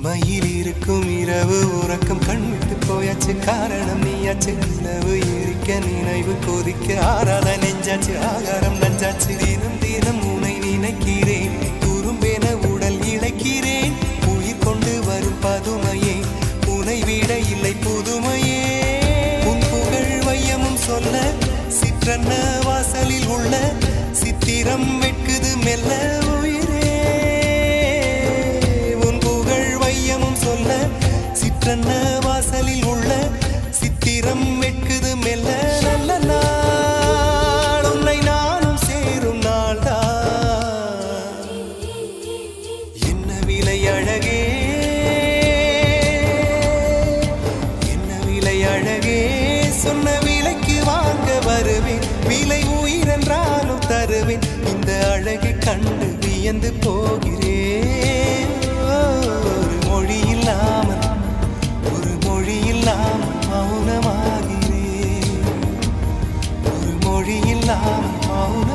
தனிமையில் இருக்கும் இரவு உறக்கம் கண்விட்டு போயாச்சு காரணம் நீயாச்சு நிலவு எரிக்க நினைவு கொதிக்க ஆறாத நெஞ்சாச்சு ஆகாரம் நஞ்சாச்சு தினம் தினம் உனை நினைக்கிறேன் துரும்பென உடல் இழைக்கிறேன் உயிர் கொண்டு வரும் பதுமையே உனை விட இல்லை புதுமையே உன் புகழ் வையமும் சொல்ல சிற்றன்ன வாசலில் உள்ள சித்திரம் வெட்குது மெல்ல சிற்றன்ன வாசலில் உள்ள சித்திரம் வெட்குது மெல்ல நல்ல நாள் உன்னை நானும் சேரும் நாள்தான் என்ன விலை அழகே என்ன விலை அழகே சொன்ன விலைக்கு வாங்க வருவேன் விலை உயிரென்றாலும் தருவேன் இந்த அழகை கண்டு வியந்து போகிறேன் ஒரு மொழி இல்லாமல் மௌனமாகிறேன் ஒரு மொழி இல்லாமல் மௌன